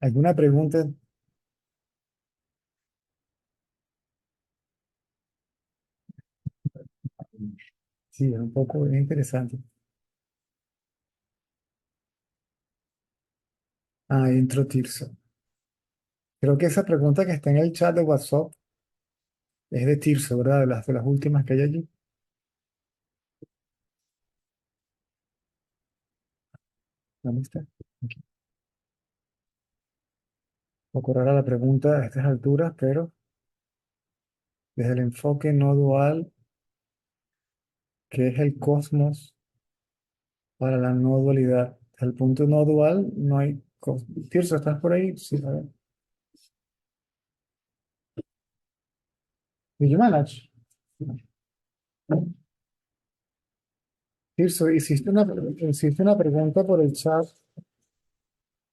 ¿Alguna pregunta? Sí, es un poco interesante. Ah, entró Tirso. Creo que esa pregunta que está en el chat de WhatsApp es de Tirso, ¿verdad? De las últimas que hay allí. ¿Dónde está? Aquí. Un poco rara la pregunta a estas alturas, pero desde el enfoque no dual, que es el cosmos para la no dualidad. Al punto no dual no hay cosmos. Tirso, ¿estás por ahí? Sí, a ver. Village. Tirso, hiciste una pregunta por el chat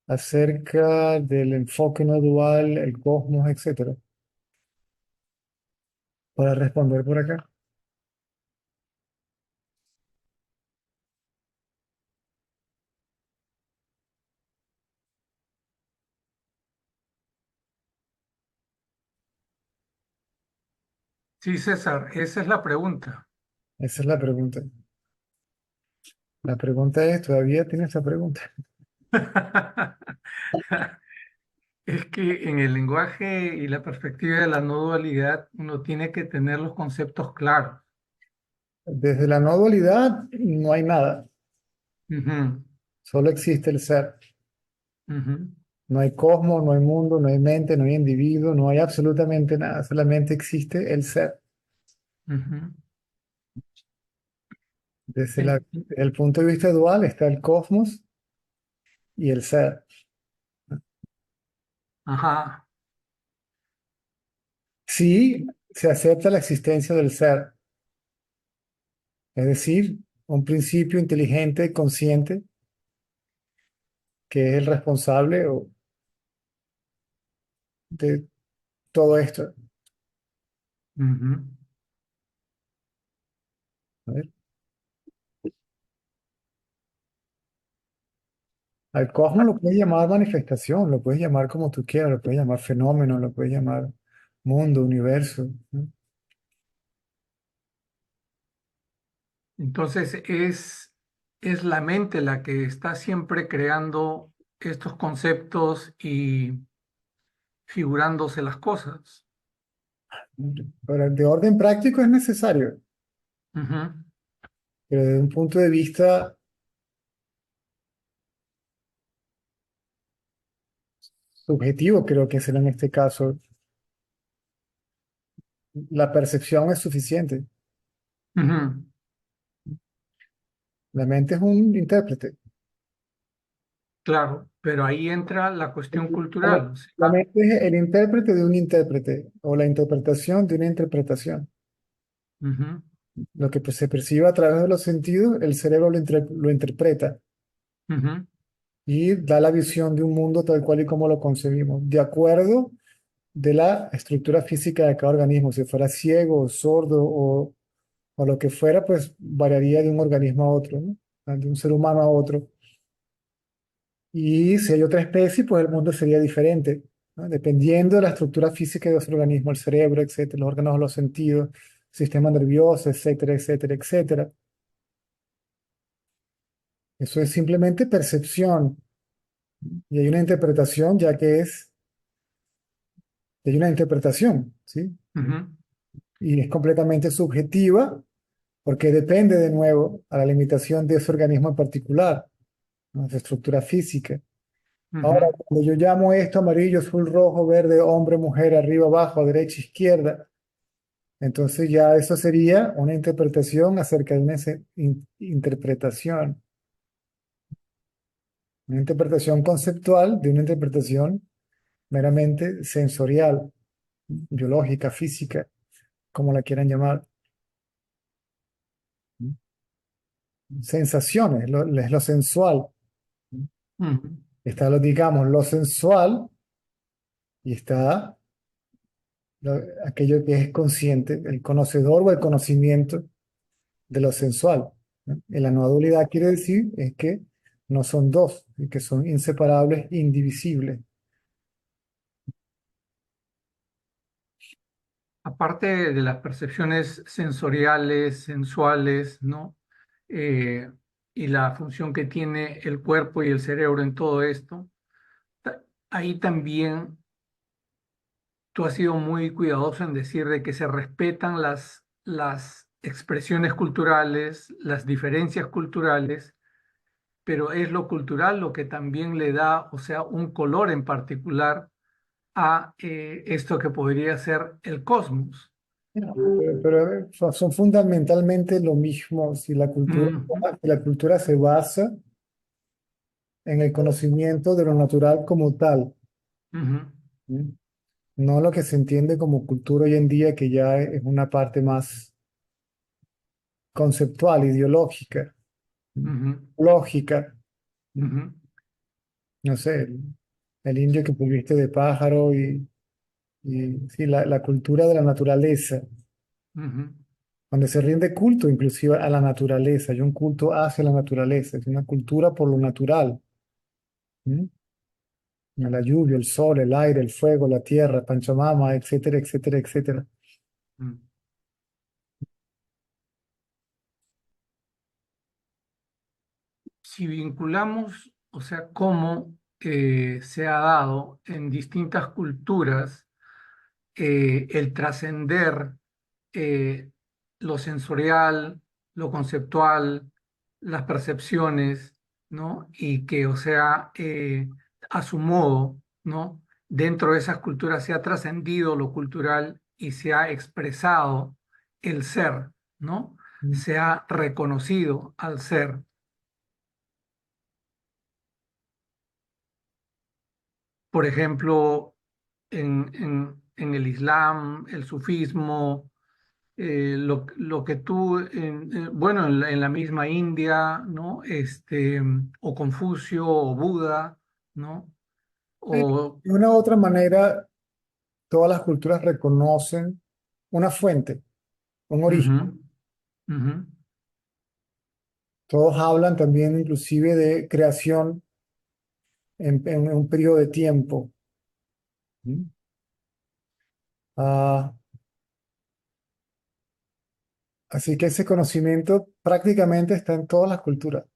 acerca del enfoque no dual, el cosmos, etcétera, para responder por acá. Sí, César, esa es la pregunta. Esa es la pregunta. La pregunta es, ¿todavía tienes esa pregunta? Es que en el lenguaje y la perspectiva de la no dualidad uno tiene que tener los conceptos claros. Desde la no dualidad no hay nada, Ujú, solo existe el ser. ujú, No hay cosmos, no hay mundo, no hay mente, no hay individuo, no hay absolutamente nada, solamente existe el ser. ujú. Desde En- el punto de vista dual está el cosmos y el ser. Ajá. Sí, se acepta la existencia del ser, es decir, un principio inteligente, consciente, que es el responsable de todo esto. Ujú. A ver. Al cosmos lo puedes llamar manifestación, lo puedes llamar como tú quieras, lo puedes llamar fenómeno, lo puedes llamar mundo, universo, ¿no? Entonces es la mente la que está siempre creando estos conceptos y figurándose las cosas. Pero de orden práctico es necesario, Ujú, pero desde un punto de vista subjetivo, creo que será en este caso, la percepción es suficiente. ujú. La mente es un intérprete. Claro, pero ahí entra la cuestión La me- cultural. O la sea, mente es el intérprete de un intérprete o la interpretación de una interpretación. ujú, Lo que pues, se percibe a través de los sentidos, el cerebro lo interpreta ujú, y da la visión de un mundo tal cual y como lo concebimos, de acuerdo de la estructura física de cada organismo. Si fuera ciego o sordo o lo que fuera, pues variaría de un organismo a otro, ¿no? De un ser humano a otro. Y si hay otra especie, pues el mundo sería diferente, ¿no? Dependiendo de la estructura física de ese organismo, el cerebro, etcétera, los órganos de los sentidos, sistema nervioso, etcétera, etcétera, etcétera. Eso es simplemente percepción y hay una interpretación, ya que hay una interpretación, ¿sí? ujú, Y es completamente subjetiva porque depende de nuevo a la limitación de ese organismo en particular, ¿no? Su estructura física. Ahora, ujú, cuando yo llamo esto amarillo, azul, rojo, verde, hombre, mujer, arriba, abajo, derecha, izquierda, entonces ya eso sería una interpretación acerca de una interpretación, una interpretación conceptual de una interpretación meramente sensorial, biológica, física, como la quieran llamar. Sensaciones, es lo sensual. ujú, Está lo, digamos, lo sensual y está aquello que es consciente, el conocedor o el conocimiento de lo sensual, ¿no? En la no dualidad quiere decir es que no son dos, y que son inseparables, indivisibles. aparte de las percepciones sensoriales, sensuales, ¿no? Eh, y la función que tiene el cuerpo y el cerebro en todo esto, ahí también tú has sido muy cuidadoso en decir de que se respetan las expresiones culturales, las diferencias culturales, pero es lo cultural lo que también le da, o sea, un color en particular a esto que podría ser el cosmos. Son fundamentalmente lo mismo Ujú, si la cultura se basa en el conocimiento de lo natural como tal, ujú, ¿sí? No lo que se entiende como cultura hoy en día, que ya es una parte más conceptual, ideológica, ¿sí? ujú, Lógica, ¿sí? ujú, No sé, el indio que tuviste de pájaro y sí, la cultura de la naturaleza, ujú, donde se rinde culto inclusive a la naturaleza, hay un culto hacia la naturaleza, es una cultura por lo natural, ¿sí? A la lluvia, el sol, el aire, el fuego, la tierra, Pachamama, etcétera, etcétera, etcétera. ujú. Si vinculamos, o sea, cómo se ha dado en distintas culturas el trascender eh, lo sensorial, lo conceptual, las percepciones, ¿no? Y que, o sea, a su modo, ¿no? Dentro de esas culturas se ha trascendido lo cultural y se ha expresado el ser, ¿no? Se ha reconocido al ser. Por ejemplo, en el Islam, el sufismo, lo que tú, bueno, en la misma India, ¿no? O Confucio, o Buda, ¿no? Sí, O, de una u otra manera, todas las culturas reconocen una fuente, un origen. ujú, ujú, Todos hablan también inclusive de creación en un periodo de tiempo. ¿Mm? Ah, así que ese conocimiento prácticamente está en todas las culturas,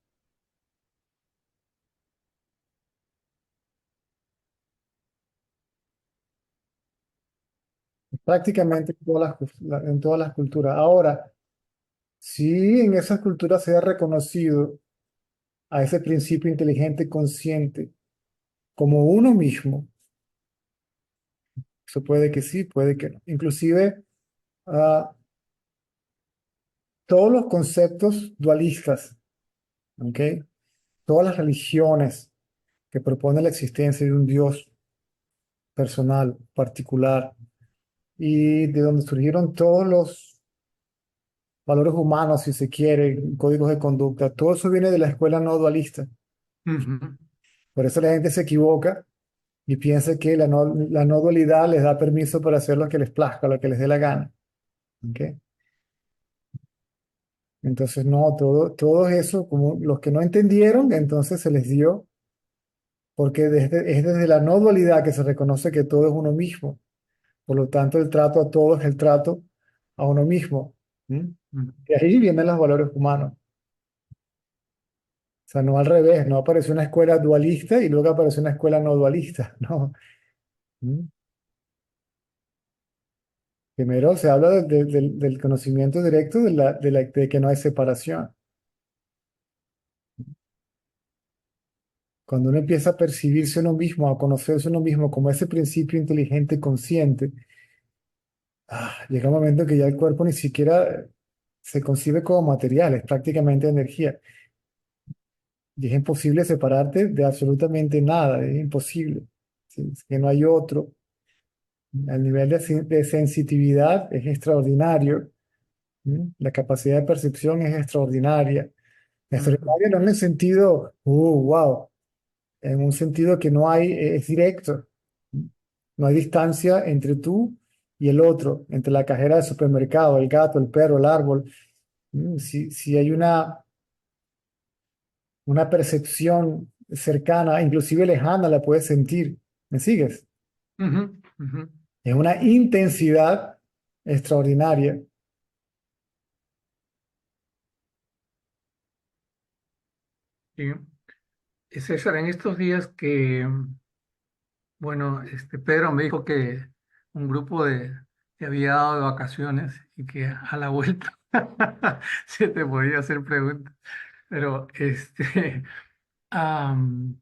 prácticamente en todas en todas las culturas. Ahora, si en esas culturas se ha reconocido a ese principio inteligente consciente como uno mismo, eso puede que sí, puede que no. Inclusive, ah, todos los conceptos dualistas, ¿ok? Todas las religiones que proponen la existencia de un Dios personal, particular, y de donde surgieron todos los valores humanos, si se quiere, códigos de conducta, todo eso viene de la escuela no dualista. ujú, Por eso la gente se equivoca y piensa que la no dualidad les da permiso para hacer lo que les plazca, lo que les dé la gana. ¿Ok? Entonces, no, todo eso, como los que no entendieron, entonces se les dio, porque es desde la no dualidad que se reconoce que todo es uno mismo. Por lo tanto, el trato a todos es el trato a uno mismo. ¿Mm? ujú, Y ahí vienen los valores humanos. O sea, no al revés, no apareció una escuela dualista y luego apareció una escuela no dualista, ¿no? ¿Mm? Primero se habla del conocimiento directo de que no hay separación. Cuando uno empieza a percibirse uno mismo, a conocerse uno mismo como ese principio inteligente consciente, llega un momento que ya el cuerpo ni siquiera se concibe como material, es prácticamente energía. Y es imposible separarte de absolutamente nada, es imposible. ¿Sí? Es que no hay otro. El nivel de sensitividad es extraordinario. ¿Mm? La capacidad de percepción es extraordinaria. ujú, Extraordinaria no en el sentido, wow, en un sentido que no hay, es directo. No hay distancia entre tú y el otro, entre la cajera del supermercado, el gato, el perro, el árbol. Si hay una percepción cercana, inclusive lejana, la puedes sentir. ¿Me sigues? ujú, ujú, Es una intensidad, extraordinaria. Sí. César, en estos días que, bueno, Pedro me dijo que un grupo te había dado de vacaciones y que a la vuelta se te podía hacer preguntas. Pero, am,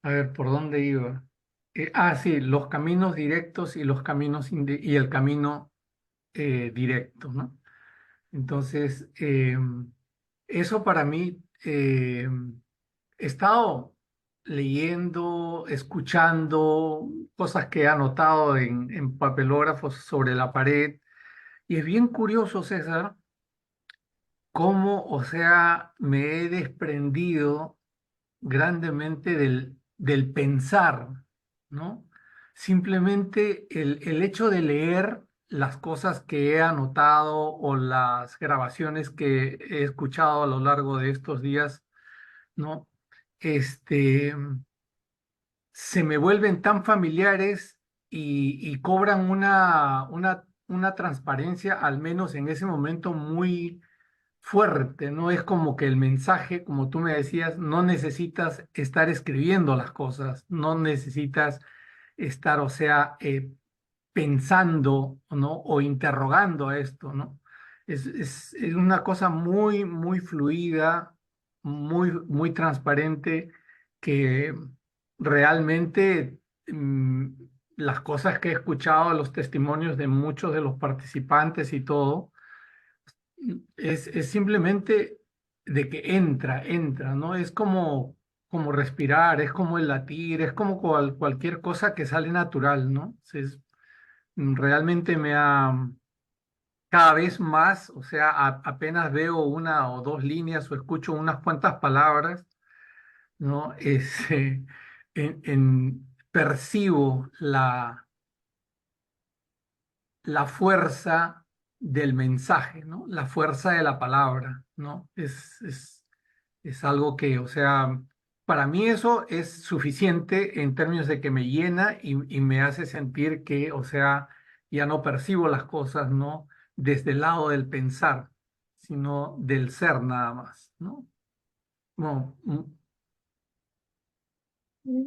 a ver, ¿por dónde iba? Sí, los caminos directos y los caminos y el camino directo, ¿no? Entonces, eso para mí, he estado leyendo, escuchando cosas que he anotado en papelógrafos sobre la pared, y es bien curioso, César, cómo, o sea, me he desprendido grandemente del pensar, ¿no? Simplemente el hecho de leer las cosas que he anotado o las grabaciones que he escuchado a lo largo de estos días, ¿no? Este, se me vuelven tan familiares y cobran una transparencia, al menos en ese momento, muy fuerte, ¿no? Es como que el mensaje, como tú me decías, no necesitas estar escribiendo las cosas, no necesitas estar, o sea, pensando, ¿no? O interrogando a esto, ¿no? Es una cosa muy, muy fluida, muy, muy transparente, que realmente mm, las cosas que he escuchado, los testimonios de muchos de los participantes y todo, es simplemente de que entra, ¿no? Es como respirar, es como el latir, es como cualquier cosa que sale natural, ¿no? Realmente cada vez más, o sea, apenas veo una o dos líneas o escucho unas cuantas palabras, ¿no? Percibo la fuerza del mensaje, ¿no? La fuerza de la palabra, ¿no? Es algo que, o sea, para mí eso es suficiente en términos de que me llena y me hace sentir que, o sea, ya no percibo las cosas, ¿no? Desde el lado del pensar, sino del ser nada más, ¿no? Bueno,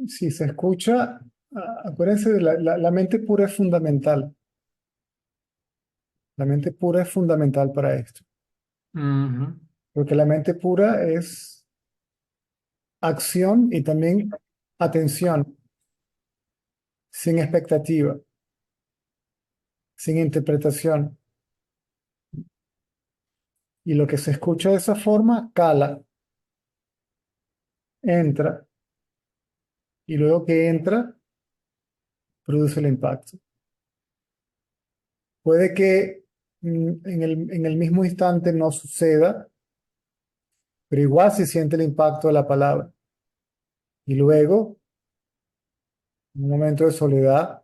Si se escucha, acuérdense de la mente pura es fundamental. La mente pura es fundamental para esto, ujú, porque la mente pura es acción y también atención, sin expectativa, sin interpretación. Y lo que se escucha de esa forma cala, entra, y luego que entra, produce el impacto. Puede que en el mismo instante no suceda, pero igual se siente el impacto de la palabra. Y luego, en un momento de soledad,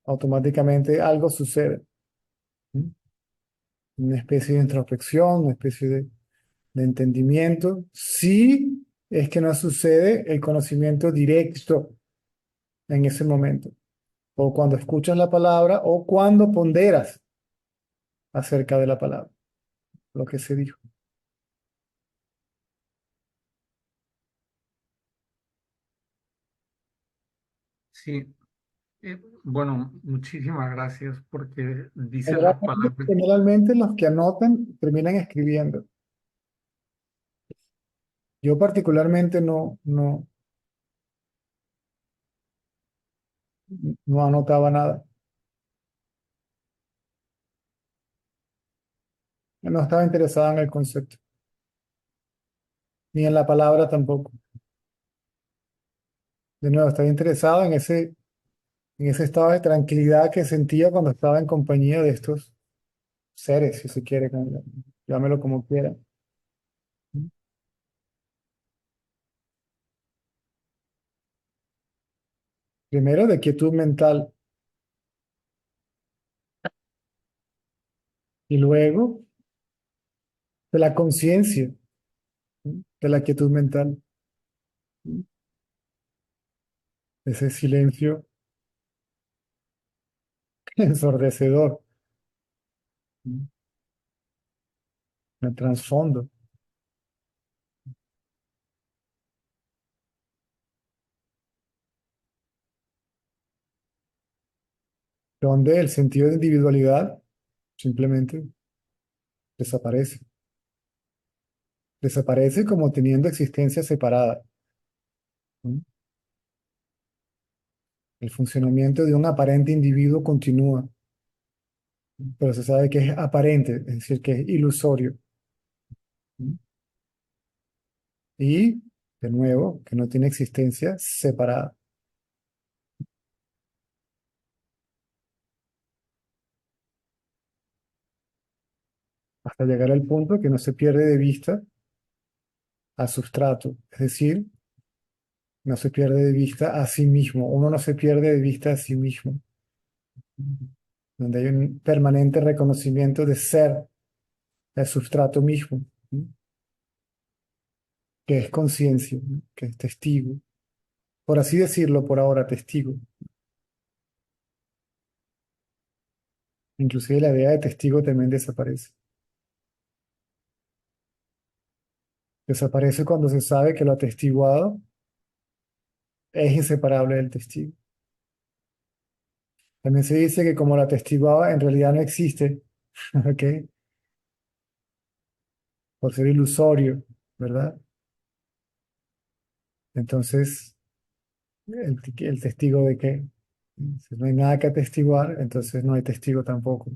automáticamente algo sucede. ¿Mm? Una especie de introspección, una especie de entendimiento. Sí, es que no sucede el conocimiento directo en ese momento, o cuando escuchas la palabra, o cuando ponderas acerca de la palabra, lo que se dijo. sí, bueno, muchísimas gracias porque dices las Generalmente, palabras. generalmente los que anotan terminan escribiendo. Yo particularmente no anotaba nada. No estaba interesado en el concepto, ni en la palabra tampoco. De nuevo, estaba interesado en ese estado de tranquilidad que sentía cuando estaba en compañía de estos seres, si se quiere, llámelo como quiera. Primero de quietud mental y luego de la conciencia, ¿sí? De la quietud mental, ¿sí? Ese silencio ensordecedor, el trasfondo, donde el sentido de individualidad simplemente desaparece. Desaparece como teniendo existencia separada. ¿No? El funcionamiento de un aparente individuo continúa, pero se sabe que es aparente, es decir, que es ilusorio. ¿No? Y, de nuevo, que no tiene existencia separada, hasta llegar al punto que no se pierde de vista al sustrato, es decir, no se pierde de vista a sí mismo, uno no se pierde de vista a sí mismo, donde hay un permanente reconocimiento de ser el sustrato mismo, ¿no? Que es conciencia, ¿no? Que es testigo, por así decirlo por ahora, testigo. Inclusive la idea de testigo también desaparece. Desaparece cuando se sabe que lo atestiguado es inseparable del testigo. También se dice que como lo atestiguaba en realidad no existe, ¿ok? Por ser ilusorio, ¿verdad? Entonces, el testigo de qué? Si no hay nada que atestiguar, entonces no hay testigo tampoco.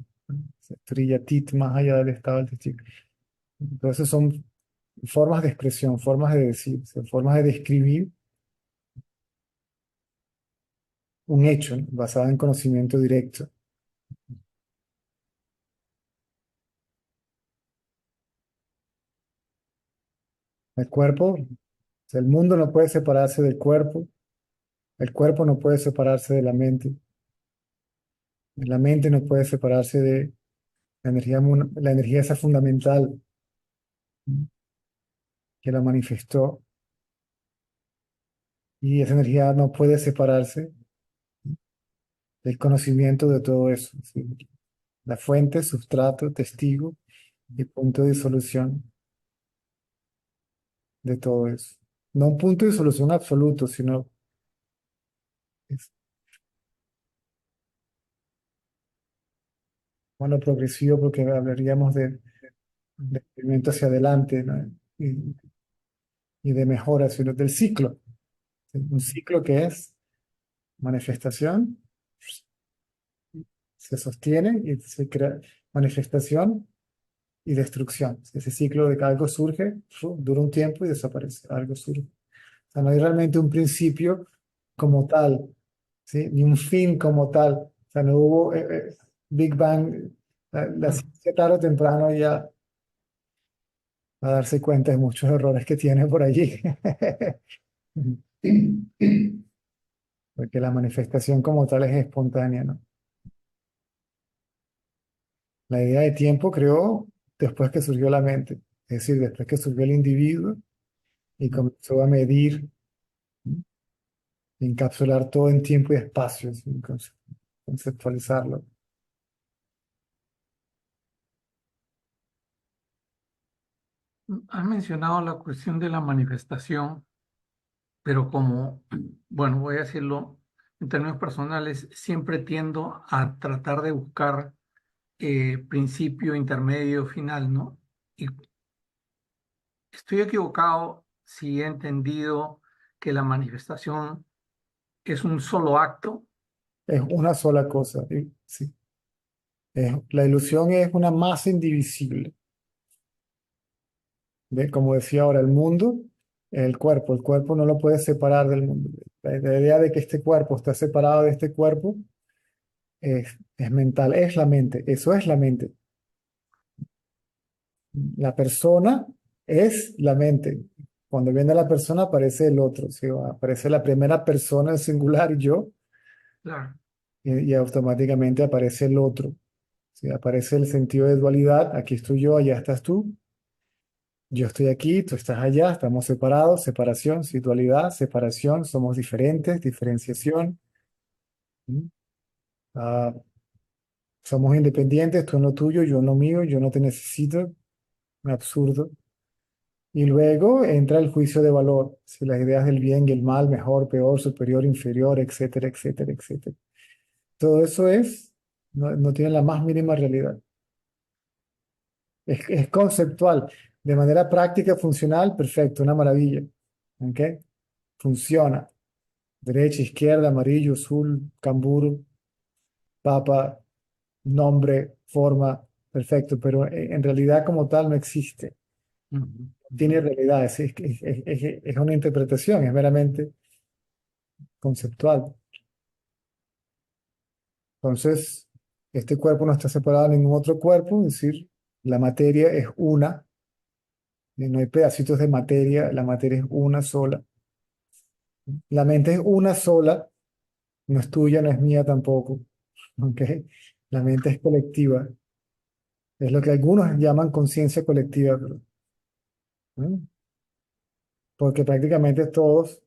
Se trilla tit más allá del estado del testigo. Entonces son formas de expresión, formas de decir, son formas de describir un hecho, ¿no? Basado en conocimiento directo. El cuerpo, o sea, el mundo no puede separarse del cuerpo, el cuerpo no puede separarse de la mente no puede separarse de la energía esa fundamental, ¿no? Que la manifestó, y esa energía no puede separarse del conocimiento de todo eso, ¿sí? La fuente, sustrato, testigo y punto de disolución de todo eso. No un punto de disolución absoluto, sino es, bueno, progresivo porque hablaríamos de movimiento hacia adelante, ¿no? Y, y de mejora, sino del ciclo. ¿Sí? Un ciclo que es manifestación, se sostiene y se crea manifestación y destrucción. Ese ciclo de que algo surge, dura un tiempo y desaparece. Algo surge. O sea, no hay realmente un principio como tal, ¿sí? Ni un fin como tal. O sea, no hubo Big Bang. La ciencia tarde o temprano ya va a darse cuenta de muchos errores que tiene por allí. Porque la manifestación como tal es espontánea, ¿no? La idea de tiempo creó después que surgió la mente, es decir, después que surgió el individuo y comenzó a medir, ¿no? Encapsular todo en tiempo y espacio, ¿sí? Conceptualizarlo. Has mencionado la cuestión de la manifestación, pero como, bueno, voy a decirlo en términos personales, siempre tiendo a tratar de buscar principio, intermedio, final, ¿no? Y estoy equivocado si he entendido que la manifestación es un solo acto. Es una sola cosa, ¿sí? Sí. La ilusión es una masa indivisible. Como decía ahora, el mundo, el cuerpo no lo puede separar del mundo. La idea de que este cuerpo está separado de este cuerpo es mental, es la mente, eso es la mente. La persona es la mente. Cuando viene la persona aparece el otro, ¿sí? Aparece la primera persona, el singular, yo, Claro. y automáticamente aparece el otro. ¿Sí? Aparece el sentido de dualidad, aquí estoy yo, allá estás tú, yo estoy aquí, tú estás allá, estamos separados, separación, sí, dualidad, separación, somos diferentes, diferenciación. ¿Mm? Ah, Somos independientes, tú en lo tuyo, yo en lo mío, yo no te necesito, absurdo. Y luego entra el juicio de valor, si las ideas del bien y el mal, mejor, peor, superior, inferior, etcétera, etcétera, etcétera. Todo eso no tiene la más mínima realidad. Es conceptual. De manera práctica, funcional, perfecto, una maravilla. ¿Ok? Funciona. Derecha, izquierda, amarillo, azul, cambur, papa, nombre, forma, perfecto. Pero en realidad como tal no existe. Ujú, Tiene ujú. realidad. Es una interpretación, es meramente conceptual. Entonces, este cuerpo no está separado de ningún otro cuerpo, es decir, la materia es una, no hay pedacitos de materia, la materia es una sola. La mente es una sola, no es tuya, no es mía tampoco. ¿Ok? La mente es colectiva, es lo que algunos llaman conciencia colectiva, ¿no? Porque prácticamente todos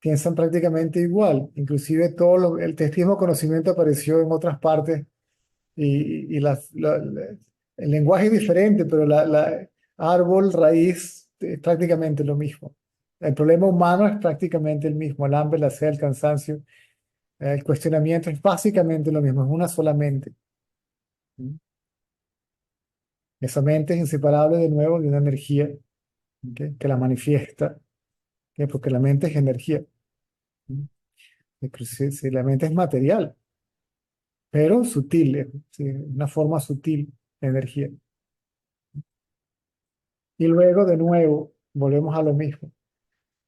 piensan prácticamente igual, inclusive el testismo conocimiento apareció en otras partes y el lenguaje es diferente, pero la árbol, raíz, es prácticamente lo mismo. El problema humano es prácticamente el mismo, el hambre, la sed, el cansancio, el cuestionamiento es básicamente lo mismo, es una sola mente. ¿Mm? Esa mente es inseparable de nuevo de una energía, ¿ok? Que la manifiesta, ¿ok? Porque la mente es energía. ¿Mm? Si la mente es material, pero sutil, ¿sí? Una forma sutil de energía. Y luego de nuevo volvemos a lo mismo.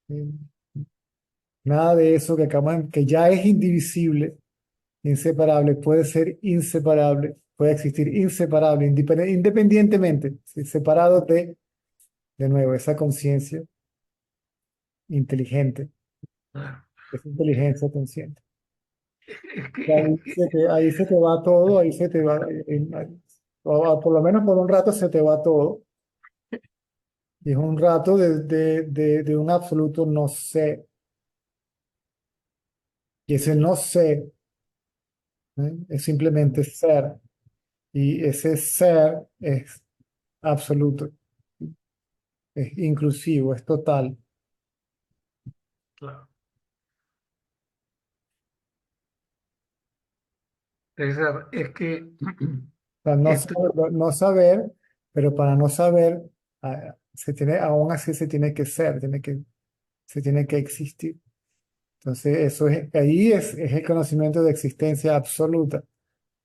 ¿Sí? Nada de eso que ya es indivisible, inseparable, puede ser inseparable, puede existir inseparable, independientemente, ¿sí? Separado de nuevo, esa conciencia inteligente, Claro. esa inteligencia consciente. Es Y que, ahí se te va todo, ahí se te va, o por lo menos por un rato se te va todo. Y es un rato de un absoluto no sé. Y ese no sé, ¿eh? Es simplemente ser. Y ese ser es absoluto, es inclusivo, es total. claro. César, es que Para no esto, saber, no saber, pero para no saber, aún así se tiene que ser, se tiene que existir. Entonces, es el conocimiento de existencia absoluta.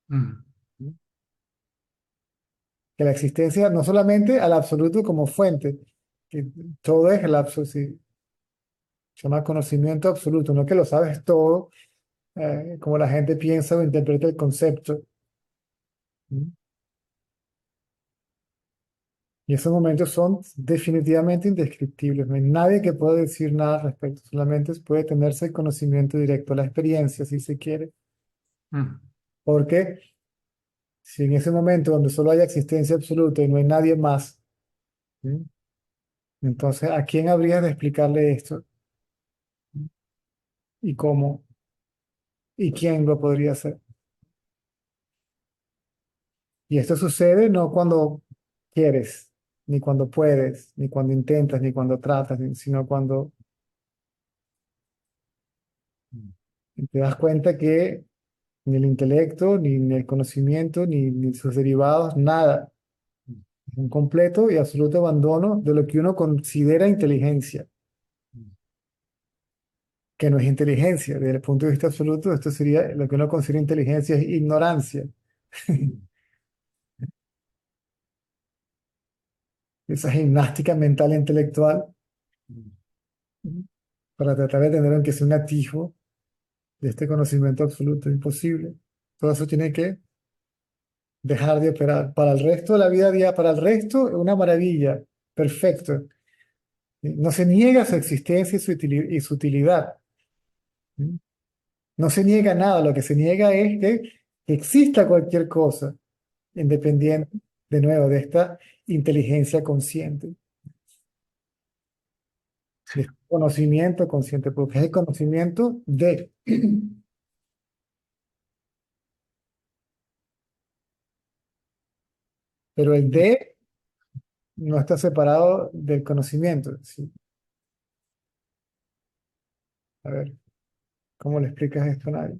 mm, ¿No? Que la existencia no solamente al absoluto como fuente, que todo es el absoluto, se llama conocimiento absoluto, no que lo sabes todo, como la gente piensa o interpreta el concepto. ¿No? Y esos momentos son definitivamente indescriptibles. No hay nadie que pueda decir nada al respecto. Solamente puede tenerse el conocimiento directo, la experiencia, si se quiere. mm, Porque si en ese momento donde solo hay existencia absoluta y no hay nadie más, ¿sí? Entonces, ¿a quién habría de explicarle esto? ¿Y cómo? ¿Y quién lo podría hacer? Y esto sucede no cuando quieres, ni cuando puedes, ni cuando intentas, ni cuando tratas, sino cuando te das cuenta que ni el intelecto, ni el conocimiento, ni sus derivados, nada. Es un completo y absoluto abandono de lo que uno considera inteligencia, que no es inteligencia. Desde el punto de vista absoluto, esto sería lo que uno considera inteligencia, es ignorancia. Esa gimnástica mental e intelectual para tratar de tener aunque sea un atisbo de este conocimiento absoluto, imposible. Todo eso tiene que dejar de operar. Para el resto de la vida, para el resto, una maravilla, perfecto. No se niega su existencia y su utilidad. ¿Sí? No se niega nada, lo que se niega es que exista cualquier cosa, independiente, de nuevo, de esta inteligencia consciente, de sí, este conocimiento consciente, porque es el conocimiento de. pero el de no está separado del conocimiento, ¿sí? A ver, ¿cómo le explicas esto a nadie?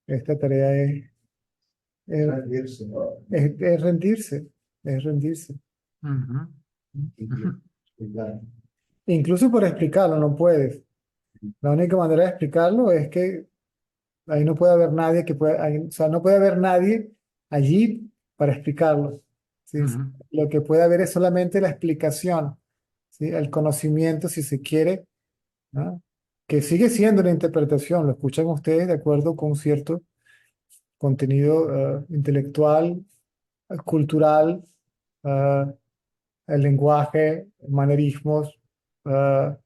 Esta tarea es, rendirse, ¿no? Es rendirse, es rendirse. Ujú, ujú, Incluso por explicarlo no puedes. La única manera de explicarlo es que ahí no puede haber nadie que pueda, o sea, no puede haber nadie allí para explicarlo. ¿Sí? ujú. Lo que puede haber es solamente la explicación, ¿sí? El conocimiento, si se quiere, ¿no? Que sigue siendo una interpretación, lo escuchan ustedes de acuerdo con un cierto contenido intelectual, cultural, eh, el lenguaje, manerismos, eh,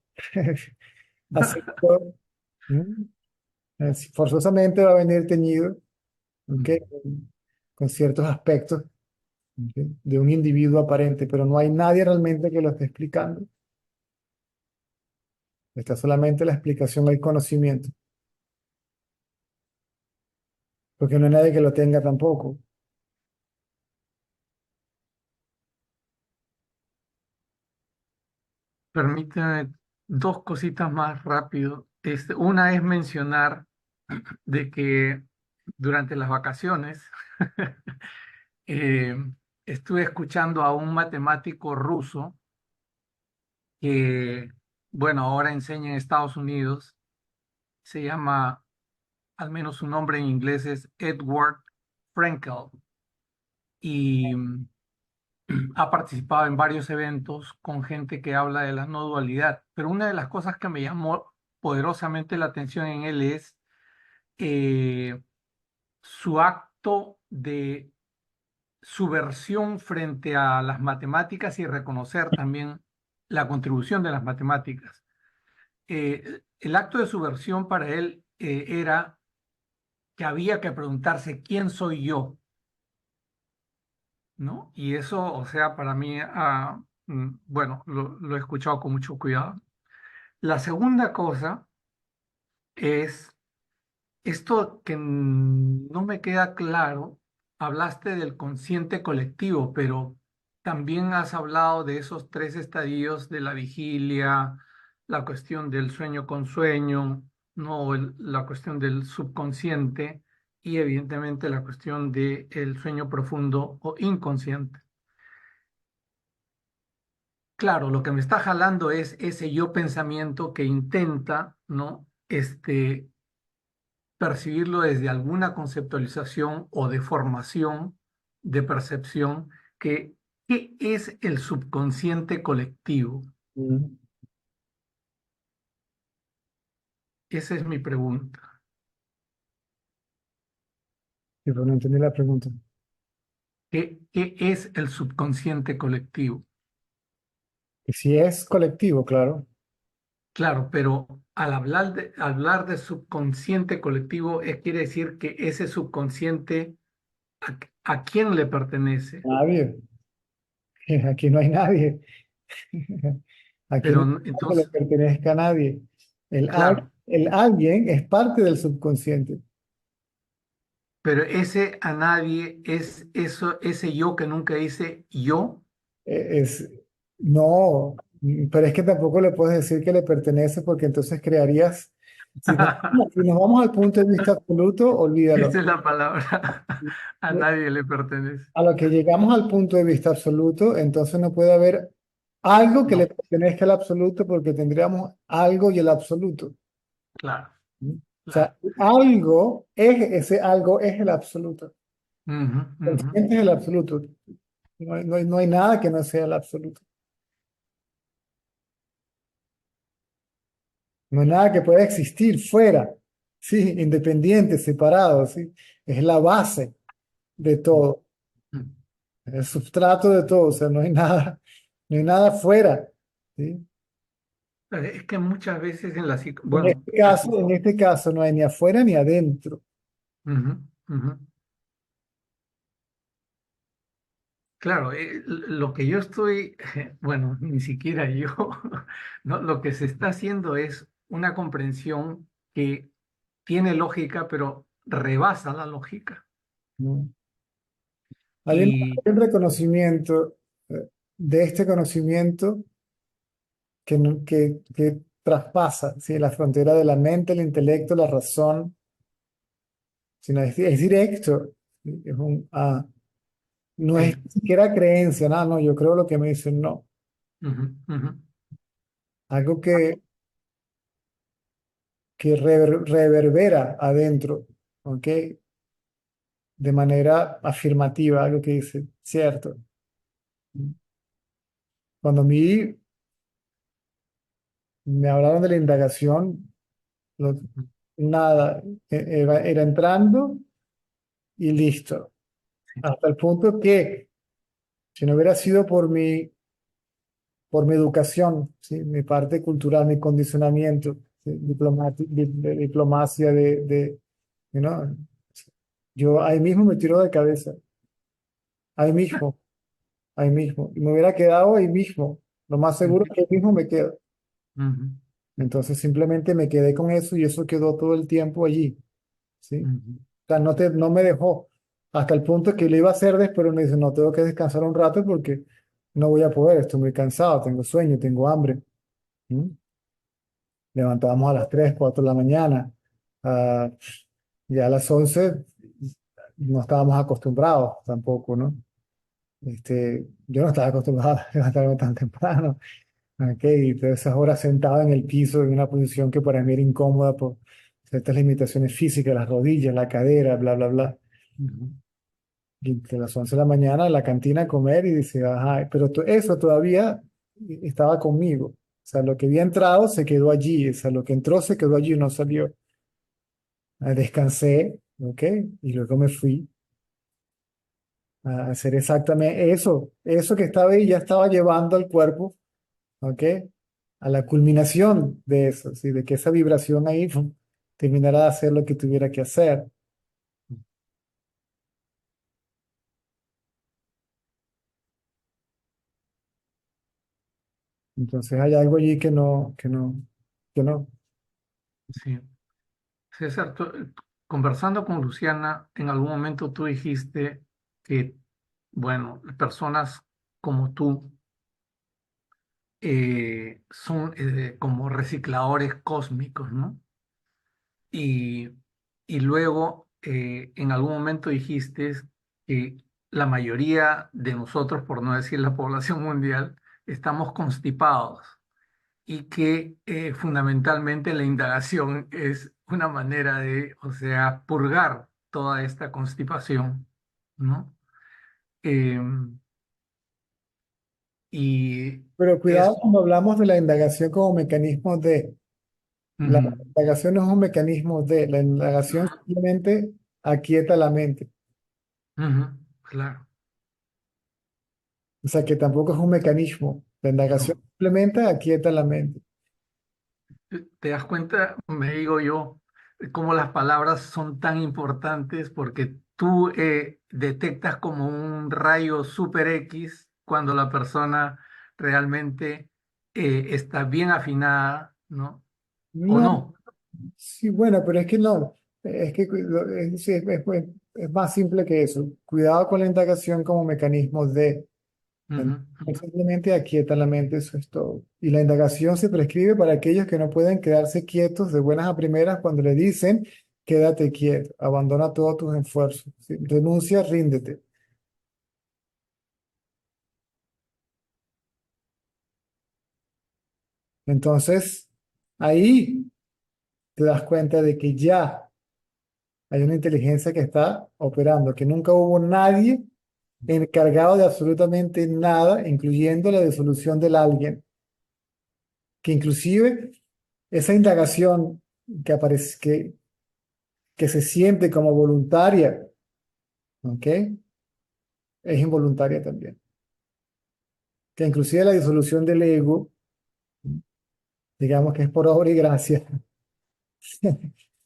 acento, ¿no? Forzosamente va a venir teñido, ¿ok? Ujú. Con ciertos aspectos, ¿ok? De un individuo aparente, pero no hay nadie realmente que lo esté explicando. Está solamente la explicación del conocimiento, porque no hay nadie que lo tenga tampoco. Permíteme dos cositas más rápido. Una es mencionar de que durante las vacaciones eh, estuve escuchando a un matemático ruso que, bueno, ahora enseña en Estados Unidos. Se llama, al menos su nombre en inglés es Edward Frenkel. Y ha participado en varios eventos con gente que habla de la no dualidad. Pero una de las cosas que me llamó poderosamente la atención en él es eh, su acto de subversión frente a las matemáticas y reconocer también la contribución de las matemáticas. El acto de subversión para él era que había que preguntarse quién soy yo, ¿no? Y eso, o sea, para mí, bueno, lo he escuchado con mucho cuidado. La segunda cosa es esto que no me queda claro. Hablaste del consciente colectivo, pero también has hablado de esos tres estadios de la vigilia, la cuestión del sueño con sueño, no la cuestión del subconsciente y evidentemente la cuestión del sueño profundo o inconsciente. Claro, lo que me está jalando es ese yo pensamiento que intenta, ¿no? Percibirlo desde alguna conceptualización o de formación de percepción que ¿qué es el subconsciente colectivo? Mm. Esa es mi pregunta. Sí, pero no entendí la pregunta. ¿Qué es el subconsciente colectivo? Y si es colectivo, claro, Claro, pero al hablar de subconsciente colectivo, quiere decir que ese subconsciente, ¿a quién le pertenece? nadie, aquí no hay nadie, aquí no Pero hay nada que le entonces, pertenezca a nadie. claro, El alguien es parte del subconsciente. pero ese a nadie es eso, ese yo que nunca dice yo. Es, no, pero es que tampoco le puedes decir que le pertenece porque entonces crearías, si nos vamos al punto de vista absoluto, olvídalo. Esa es la palabra. A nadie le pertenece. A lo que llegamos al punto de vista absoluto, entonces no puede haber algo que le No, pertenezca al absoluto porque tendríamos algo y el absoluto. claro, ¿Sí? O claro. sea, algo es, ese algo es el absoluto. Ujú, ujú. Consciente es el absoluto. No hay nada que no sea el absoluto. No hay nada que pueda existir fuera, sí, independiente, separado, sí. Es la base de todo, Ujú. el sustrato de todo, o sea, no hay nada, no hay nada fuera, ¿sí? Es que muchas veces en la bueno, En este caso no hay ni afuera ni adentro. ujú, ujú. Claro, lo que yo estoy, bueno, ni siquiera yo, no, lo que se está haciendo es una comprensión que tiene lógica, pero rebasa la lógica. ¿No? Y hay un reconocimiento de este conocimiento que traspasa, ¿sí? La frontera de la mente, el intelecto, la razón, sino es directo. ¿Sí? No es sí, ni siquiera creencia, no, no, yo creo lo que me dicen, no. ujú, ujú, Algo que reverbera adentro, ¿ok? De manera afirmativa, algo que dice, cierto. Cuando a mí me hablaron de la indagación, lo- ujú, nada, era entrando y listo. sí, Hasta el punto que, si no hubiera sido por mi educación, ¿sí? Mi parte cultural, mi condicionamiento, ¿sí? De diplomacia, you know, yo ahí mismo me tiro de cabeza, ahí mismo, ahí mismo, y me hubiera quedado ahí mismo, lo más seguro ujú, es que ahí mismo me quedo. ujú, Entonces simplemente me quedé con eso y eso quedó todo el tiempo allí, ¿sí? ujú, O sea, no me dejó, hasta el punto que lo iba a hacer después, me dice, no, tengo que descansar un rato porque no voy a poder, estoy muy cansado, tengo sueño, tengo hambre. ¿Mm? Levantábamos a las 3 4 de la mañana. Ah, ya a las 11 no estábamos acostumbrados tampoco, ¿no? Yo no estaba acostumbrado a levantarme tan temprano. ¿Ok? Y todas esas horas sentado en el piso en una posición que para mí era incómoda por ciertas limitaciones físicas, las rodillas, la cadera, bla, bla, bla. ujú, Y de las 11 de la mañana a la cantina a comer y dice, ajá, pero eso todavía estaba conmigo. O sea, lo que había entrado se quedó allí, o sea, lo que entró se quedó allí y no salió. Descansé, ¿ok? Y luego me fui a hacer exactamente eso que estaba ahí, ya estaba llevando al cuerpo, ¿ok? A la culminación de eso, ¿sí? De que esa vibración ahí terminara de hacer lo que tuviera que hacer. Entonces hay algo allí que no. sí. César, conversando con Luciana, en algún momento tú dijiste que, bueno, personas como tú son como recicladores cósmicos, ¿no? Y, y luego en algún momento dijiste que la mayoría de nosotros, por no decir la población mundial, estamos constipados y que fundamentalmente la indagación es una manera de, o sea, purgar toda esta constipación, ¿no? Em, y Pero cuidado es, cuando hablamos de la indagación como mecanismo de. La ujú, indagación no es un mecanismo de. La indagación simplemente aquieta la mente. ujú, claro, O sea que tampoco es un mecanismo. La indagación no. simplemente aquieta la mente. ¿Te das cuenta? Me digo yo, cómo las palabras son tan importantes porque tú detectas como un rayo super X cuando la persona realmente está bien afinada, ¿no? ¿O No, no? sí, bueno, pero es que no. Es que sí, es más simple que eso. Cuidado con la indagación como mecanismo de. Ujú, ujú. Simplemente aquieta la mente, eso es todo. Y la indagación se prescribe para aquellos que no pueden quedarse quietos de buenas a primeras cuando le dicen, quédate quieto, abandona todos tus esfuerzos, ¿sí? Renuncia, ríndete. Entonces, ahí te das cuenta de que ya hay una inteligencia que está operando, que nunca hubo nadie encargado de absolutamente nada, incluyendo la disolución del alguien, que inclusive esa indagación que aparece, que se siente como voluntaria, ¿ok? Es involuntaria también. Que inclusive la disolución del ego, digamos que es por obra y gracia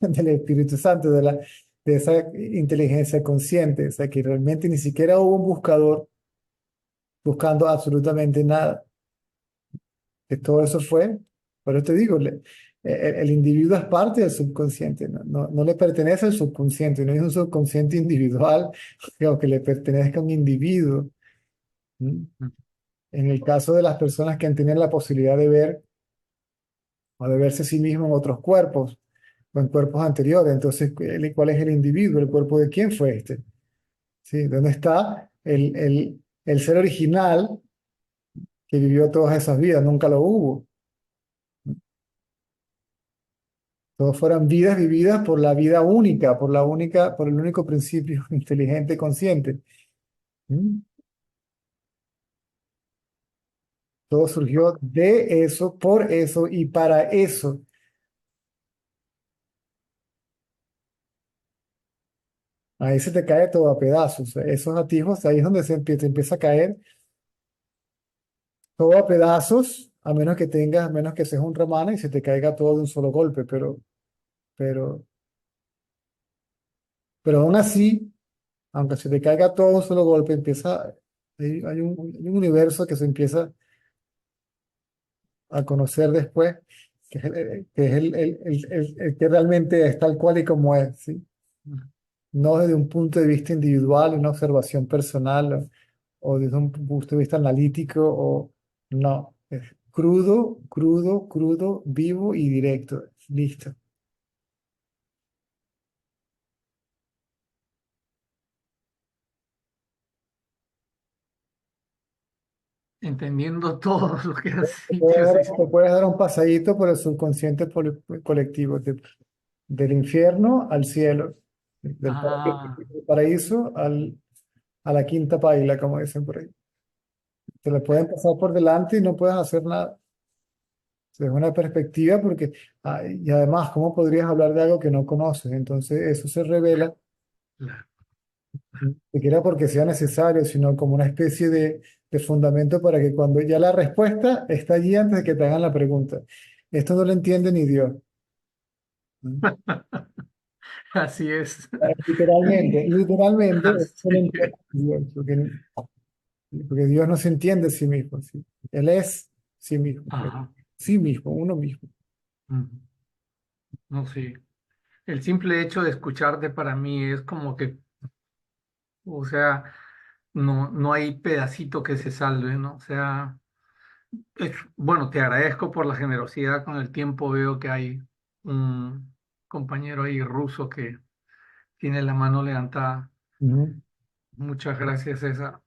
del Espíritu Santo, de esa inteligencia consciente, o sea, que realmente ni siquiera hubo un buscador buscando absolutamente nada, que todo eso fue, pero te digo, el individuo es parte del subconsciente, no le pertenece al subconsciente, no es un subconsciente individual o que le pertenezca a un individuo. ¿Mm? En el caso de las personas que han tenido la posibilidad de ver o de verse a sí mismo en otros cuerpos o en cuerpos anteriores, entonces, ¿cuál es el individuo? ¿El cuerpo de quién fue este? ¿Sí? ¿Dónde está el ser original que vivió todas esas vidas? Nunca lo hubo. Todos fueron vidas vividas por la vida única, por el único principio inteligente consciente. ¿Mm? Todo surgió de eso, por eso y para eso. Ahí se te cae todo a pedazos. Esos atisbos, ahí es donde te empieza a caer todo a pedazos, a menos que seas un ramana y se te caiga todo de un solo golpe. Pero, pero aún así, aunque se te caiga todo de un solo golpe, hay un universo que se empieza a conocer después, que es el que realmente es tal cual y como es, ¿sí? No desde un punto de vista individual, una observación personal o desde un punto de vista analítico, o no, es crudo, crudo, crudo, vivo y directo. Listo. Entendiendo todo lo que has dicho, sí, sí. Te puedes dar un pasadito por el subconsciente colectivo, del infierno al cielo, Ah, del paraíso a la quinta paila, como dicen por ahí. Te lo pueden pasar por delante y no puedes hacer nada. Es una perspectiva porque, y además, ¿cómo podrías hablar de algo que no conoces? Entonces, eso se revela, claro. ni siquiera porque sea necesario, sino como una especie de fundamento para que cuando ya la respuesta está allí antes de que te hagan la pregunta. Esto no lo entiende ni Dios. ¿No? Así es. Literalmente, esto no lo Así entiende es. Dios, porque Dios no se entiende a sí mismo, ¿sí? Él es sí mismo, Ajá. sí mismo, uno mismo. Ujú. No, sí. El simple hecho de escucharte para mí es como que, o sea, no hay pedacito que se salve, ¿no? O sea, bueno, te agradezco por la generosidad. Con el tiempo veo que hay un compañero ahí ruso que tiene la mano levantada. Ujú. Muchas gracias, César.